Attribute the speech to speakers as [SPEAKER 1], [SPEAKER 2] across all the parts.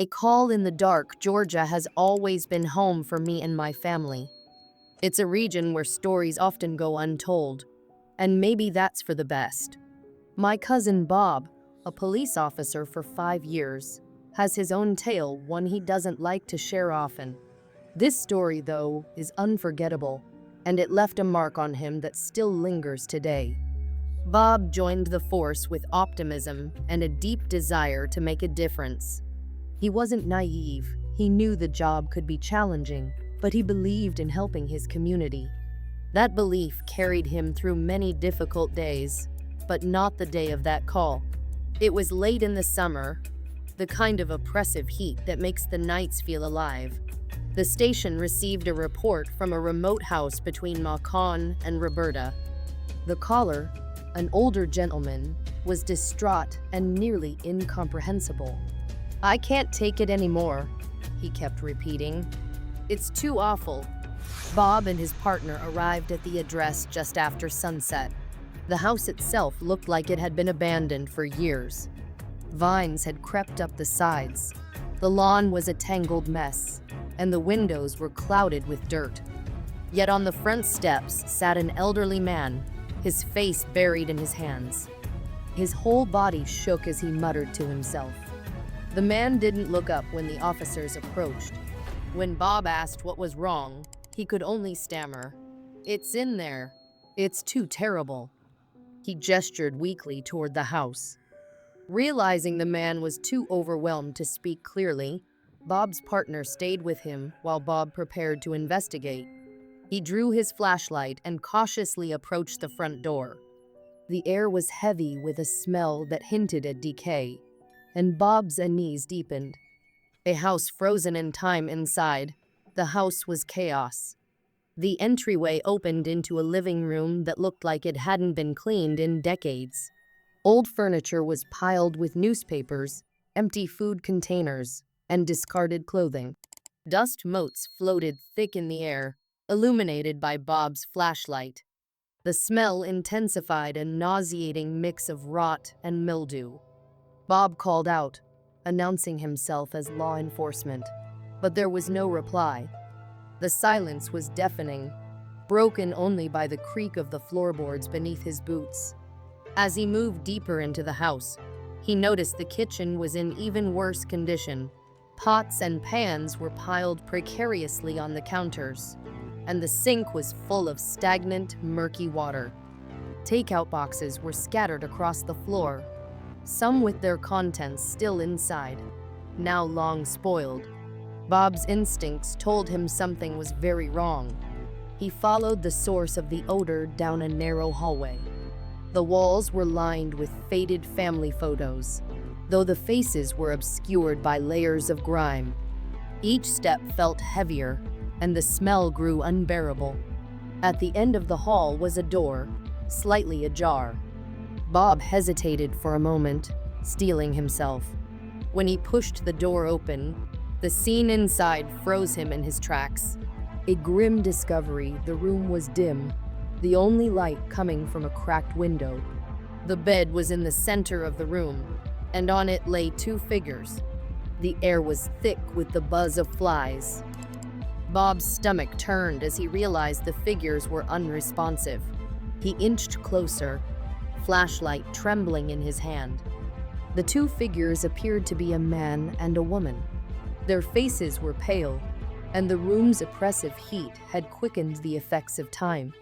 [SPEAKER 1] A call in the dark, Georgia has always been home for me and my family. It's a region where stories often go untold, and maybe that's for the best. My cousin Bob, a police officer for 5 years, has his own tale, one he doesn't like to share often. This story, though, is unforgettable, and it left a mark on him that still lingers today. Bob joined the force with optimism and a deep desire to make a difference. He wasn't naive. He knew the job could be challenging, but he believed in helping his community. That belief carried him through many difficult days, but not the day of that call. It was late in the summer, the kind of oppressive heat that makes the nights feel alive. The station received a report from a remote house between Macon and Roberta. The caller, an older gentleman, was distraught and nearly incomprehensible. "I can't take it anymore," he kept repeating. "It's too awful." Bob and his partner arrived at the address just after sunset. The house itself looked like it had been abandoned for years. Vines had crept up the sides. The lawn was a tangled mess, and the windows were clouded with dirt. Yet on the front steps sat an elderly man, his face buried in his hands. His whole body shook as he muttered to himself. The man didn't look up when the officers approached. When Bob asked what was wrong, he could only stammer, "It's in there. It's too terrible." He gestured weakly toward the house. Realizing the man was too overwhelmed to speak clearly, Bob's partner stayed with him while Bob prepared to investigate. He drew his flashlight and cautiously approached the front door. The air was heavy with a smell that hinted at decay, and Bob's unease deepened. A house frozen in time inside, the house was chaos. The entryway opened into a living room that looked like it hadn't been cleaned in decades. Old furniture was piled with newspapers, empty food containers, and discarded clothing. Dust motes floated thick in the air, illuminated by Bob's flashlight. The smell intensified a nauseating mix of rot and mildew. Bob called out, announcing himself as law enforcement, but there was no reply. The silence was deafening, broken only by the creak of the floorboards beneath his boots. As he moved deeper into the house, he noticed the kitchen was in even worse condition. Pots and pans were piled precariously on the counters, and the sink was full of stagnant, murky water. Takeout boxes were scattered across the floor, some with their contents still inside, now long spoiled. Bob's instincts told him something was very wrong. He followed the source of the odor down a narrow hallway. The walls were lined with faded family photos, though the faces were obscured by layers of grime. Each step felt heavier, and the smell grew unbearable. At the end of the hall was a door, slightly ajar. Bob hesitated for a moment, steeling himself. When he pushed the door open, the scene inside froze him in his tracks. A grim discovery, the room was dim, the only light coming from a cracked window. The bed was in the center of the room, and on it lay two figures. The air was thick with the buzz of flies. Bob's stomach turned as he realized the figures were unresponsive. He inched closer, flashlight trembling in his hand. The two figures appeared to be a man and a woman. Their faces were pale, and the room's oppressive heat had quickened the effects of time.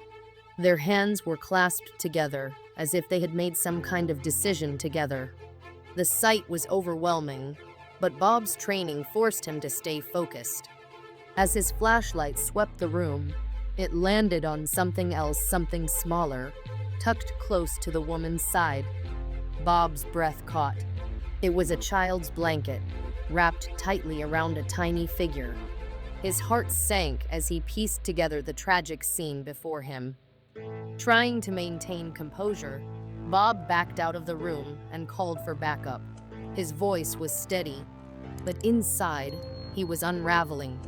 [SPEAKER 1] Their hands were clasped together, as if they had made some kind of decision together. The sight was overwhelming, but Bob's training forced him to stay focused. As his flashlight swept the room, it landed on something else, something smaller, tucked close to the woman's side. Bob's breath caught. It was a child's blanket, wrapped tightly around a tiny figure. His heart sank as he pieced together the tragic scene before him. Trying to maintain composure, Bob backed out of the room and called for backup. His voice was steady, but inside, he was unraveling.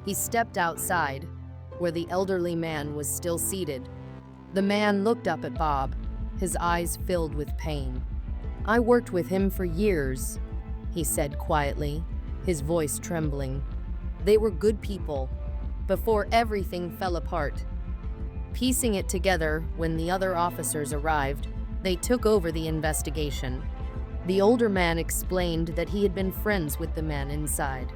[SPEAKER 1] He stepped outside, where the elderly man was still seated. The man looked up at Bob, his eyes filled with pain. "I worked with him for years," he said quietly, his voice trembling. They were good people, before everything fell apart. Piecing it together, when the other officers arrived, they took over the investigation. The older man explained that he had been friends with the man inside.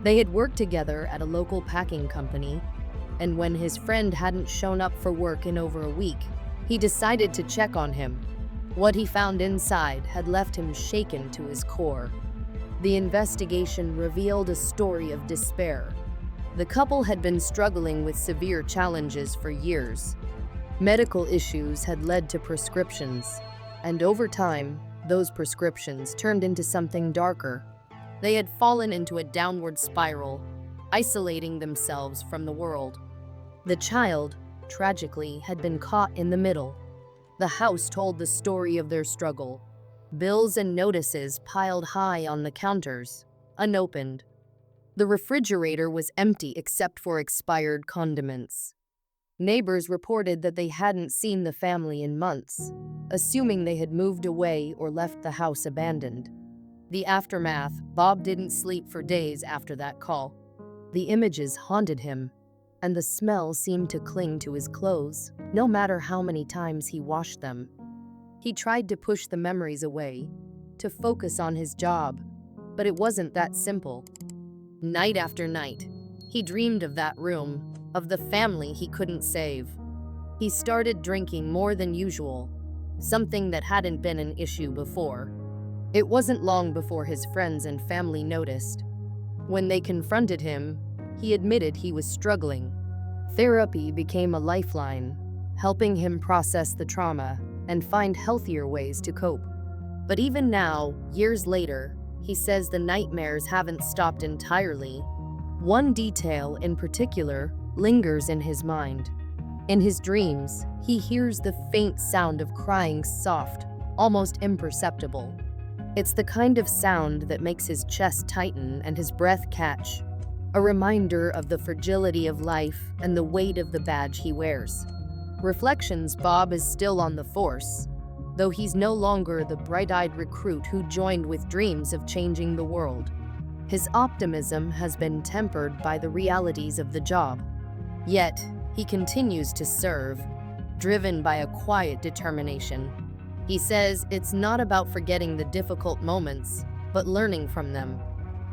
[SPEAKER 1] They had worked together at a local packing company, and when his friend hadn't shown up for work in over a week, he decided to check on him. What he found inside had left him shaken to his core. The investigation revealed a story of despair. The couple had been struggling with severe challenges for years. Medical issues had led to prescriptions, and over time, those prescriptions turned into something darker. They had fallen into a downward spiral, isolating themselves from the world. The child, tragically, had been caught in the middle. The house told the story of their struggle. Bills and notices piled high on the counters, unopened. The refrigerator was empty except for expired condiments. Neighbors reported that they hadn't seen the family in months, assuming they had moved away or left the house abandoned. The aftermath, Bob didn't sleep for days after that call. The images haunted him, and the smell seemed to cling to his clothes, no matter how many times he washed them. He tried to push the memories away, to focus on his job, but it wasn't that simple. Night after night, he dreamed of that room, of the family he couldn't save. He started drinking more than usual, something that hadn't been an issue before. It wasn't long before his friends and family noticed. When they confronted him, he admitted he was struggling. Therapy became a lifeline, helping him process the trauma and find healthier ways to cope. But even now, years later, he says the nightmares haven't stopped entirely. One detail in particular lingers in his mind. In his dreams, he hears the faint sound of crying, soft, almost imperceptible. It's the kind of sound that makes his chest tighten and his breath catch, a reminder of the fragility of life and the weight of the badge he wears. Reflections, Bob is still on the force, though he's no longer the bright-eyed recruit who joined with dreams of changing the world. His optimism has been tempered by the realities of the job. Yet, he continues to serve, driven by a quiet determination. He says it's not about forgetting the difficult moments, but learning from them.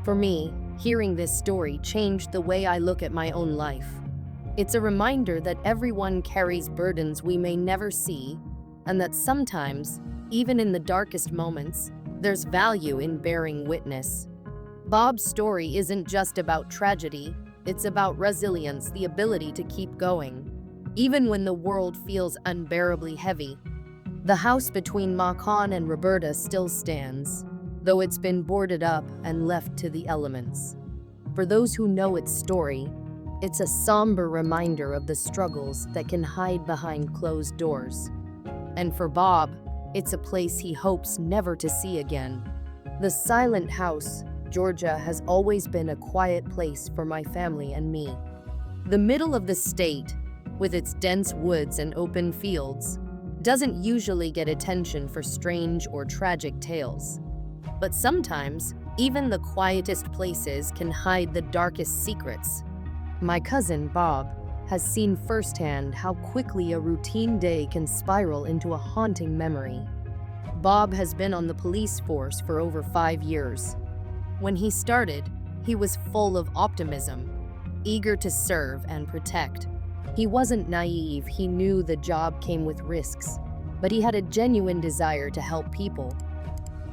[SPEAKER 1] For me, hearing this story changed the way I look at my own life. It's a reminder that everyone carries burdens we may never see, and that sometimes, even in the darkest moments, there's value in bearing witness. Bob's story isn't just about tragedy, it's about resilience, the ability to keep going, even when the world feels unbearably heavy. The house between Macon and Roberta still stands, though it's been boarded up and left to the elements. For those who know its story, it's a somber reminder of the struggles that can hide behind closed doors. And for Bob, it's a place he hopes never to see again. The silent house, Georgia, has always been a quiet place for my family and me. The middle of the state, with its dense woods and open fields, doesn't usually get attention for strange or tragic tales. But sometimes, even the quietest places can hide the darkest secrets. My cousin, Bob, has seen firsthand how quickly a routine day can spiral into a haunting memory. Bob has been on the police force for over 5 years. When he started, he was full of optimism, eager to serve and protect. He wasn't naive, he knew the job came with risks, but he had a genuine desire to help people.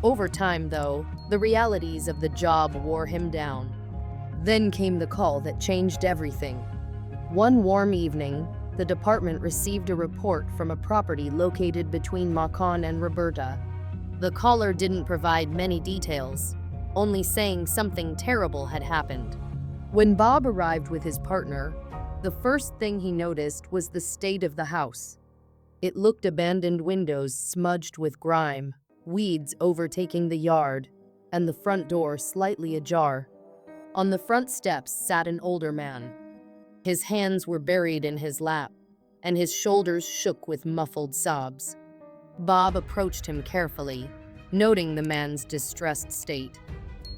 [SPEAKER 1] Over time, though, the realities of the job wore him down. Then came the call that changed everything. One warm evening, the department received a report from a property located between Macon and Roberta. The caller didn't provide many details, only saying something terrible had happened. When Bob arrived with his partner, the first thing he noticed was the state of the house. It looked abandoned, windows smudged with grime, weeds overtaking the yard, and the front door slightly ajar. On the front steps sat an older man. His hands were buried in his lap, and his shoulders shook with muffled sobs. Bob approached him carefully, noting the man's distressed state.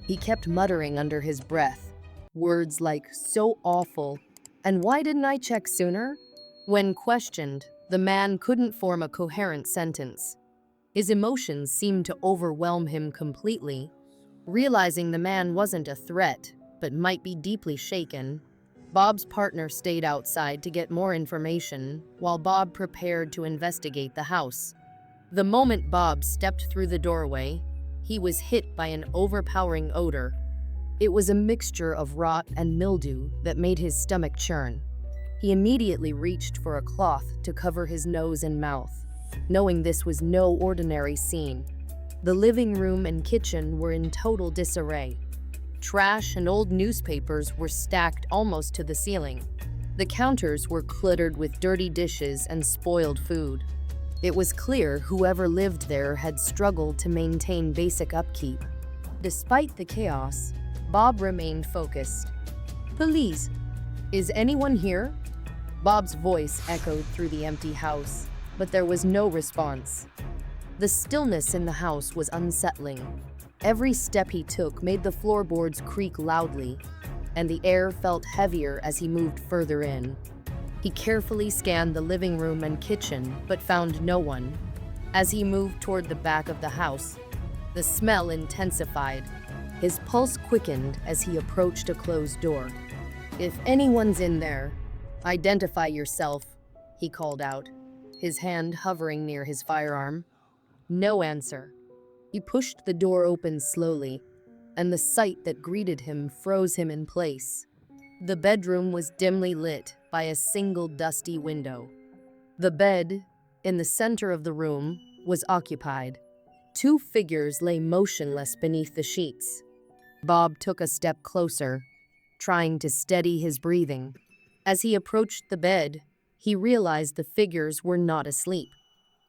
[SPEAKER 1] He kept muttering under his breath, words like, "so awful," and "why didn't I check sooner?" When questioned, the man couldn't form a coherent sentence. His emotions seemed to overwhelm him completely. Realizing the man wasn't a threat, but might be deeply shaken, Bob's partner stayed outside to get more information while Bob prepared to investigate the house. The moment Bob stepped through the doorway, he was hit by an overpowering odor. It was a mixture of rot and mildew that made his stomach churn. He immediately reached for a cloth to cover his nose and mouth, knowing this was no ordinary scene. The living room and kitchen were in total disarray. Trash and old newspapers were stacked almost to the ceiling. The counters were cluttered with dirty dishes and spoiled food. It was clear whoever lived there had struggled to maintain basic upkeep. Despite the chaos, Bob remained focused. "Police, is anyone here?" Bob's voice echoed through the empty house, but there was no response. The stillness in the house was unsettling. Every step he took made the floorboards creak loudly, and the air felt heavier as he moved further in. He carefully scanned the living room and kitchen, but found no one. As he moved toward the back of the house, the smell intensified. His pulse quickened as he approached a closed door. "If anyone's in there, identify yourself," he called out, his hand hovering near his firearm. No answer. He pushed the door open slowly, and the sight that greeted him froze him in place. The bedroom was dimly lit by a single dusty window. The bed, in the center of the room, was occupied. Two figures lay motionless beneath the sheets. Bob took a step closer, trying to steady his breathing. As he approached the bed, he realized the figures were not asleep.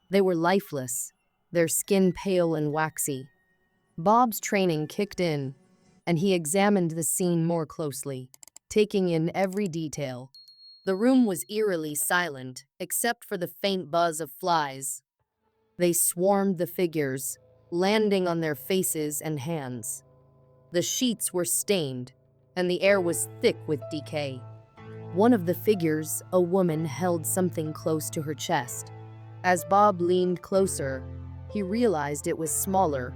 [SPEAKER 1] They were lifeless, their skin pale and waxy. Bob's training kicked in, and he examined the scene more closely, taking in every detail. The room was eerily silent, except for the faint buzz of flies. They swarmed the figures, landing on their faces and hands. The sheets were stained, and the air was thick with decay. One of the figures, a woman, held something close to her chest. As Bob leaned closer, he realized it was smaller,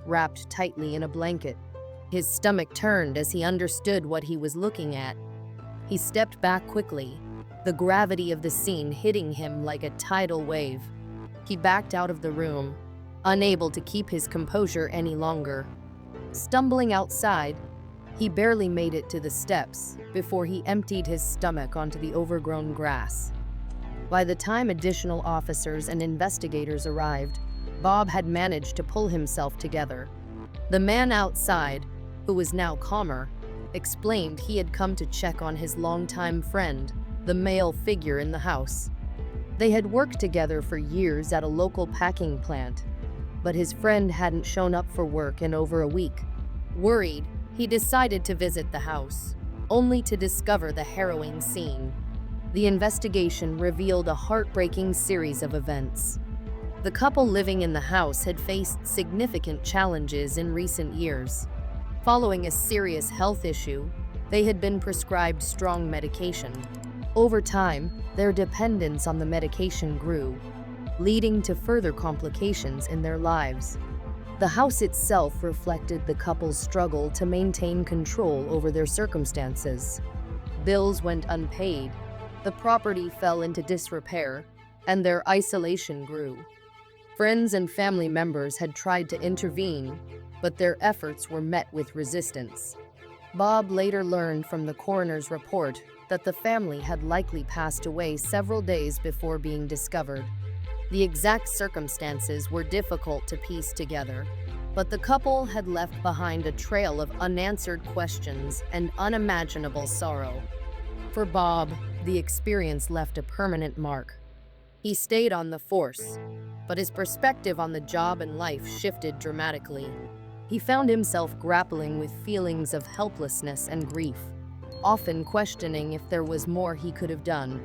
[SPEAKER 1] wrapped tightly in a blanket. His stomach turned as he understood what he was looking at. He stepped back quickly, the gravity of the scene hitting him like a tidal wave. He backed out of the room, unable to keep his composure any longer. Stumbling outside, he barely made it to the steps before he emptied his stomach onto the overgrown grass. By the time additional officers and investigators arrived, Bob had managed to pull himself together. The man outside, who was now calmer, explained he had come to check on his longtime friend, the male figure in the house. They had worked together for years at a local packing plant, but his friend hadn't shown up for work in over a week. Worried, he decided to visit the house, only to discover the harrowing scene. The investigation revealed a heartbreaking series of events. The couple living in the house had faced significant challenges in recent years. Following a serious health issue, they had been prescribed strong medication. Over time, their dependence on the medication grew, leading to further complications in their lives. The house itself reflected the couple's struggle to maintain control over their circumstances. Bills went unpaid, the property fell into disrepair, and their isolation grew. Friends and family members had tried to intervene, but their efforts were met with resistance. Bob later learned from the coroner's report that the family had likely passed away several days before being discovered. The exact circumstances were difficult to piece together, but the couple had left behind a trail of unanswered questions and unimaginable sorrow. For Bob, the experience left a permanent mark. He stayed on the force, but his perspective on the job and life shifted dramatically. He found himself grappling with feelings of helplessness and grief, often questioning if there was more he could have done.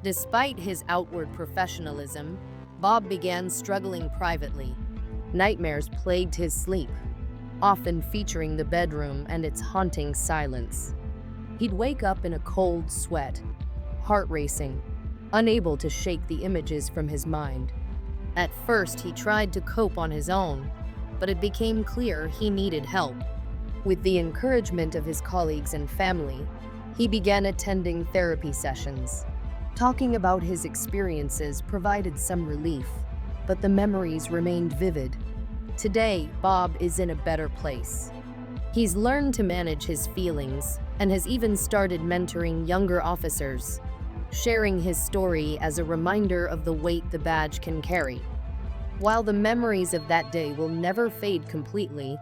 [SPEAKER 1] Despite his outward professionalism, Bob began struggling privately. Nightmares plagued his sleep, often featuring the bedroom and its haunting silence. He'd wake up in a cold sweat, heart racing, unable to shake the images from his mind. At first, he tried to cope on his own, but it became clear he needed help. With the encouragement of his colleagues and family, he began attending therapy sessions. Talking about his experiences provided some relief, but the memories remained vivid. Today, Bob is in a better place. He's learned to manage his feelings and has even started mentoring younger officers, sharing his story as a reminder of the weight the badge can carry. While the memories of that day will never fade completely,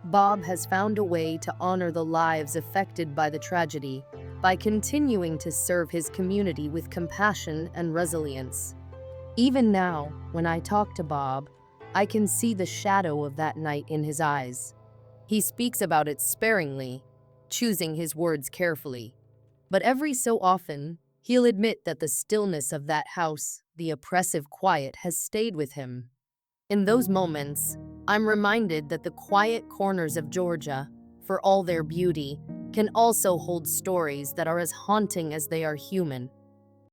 [SPEAKER 1] Bob has found a way to honor the lives affected by the tragedy by continuing to serve his community with compassion and resilience. Even now, when I talk to Bob, I can see the shadow of that night in his eyes. He speaks about it sparingly, choosing his words carefully. But every so often, he'll admit that the stillness of that house, the oppressive quiet, has stayed with him. In those moments, I'm reminded that the quiet corners of Georgia, for all their beauty, can also hold stories that are as haunting as they are human.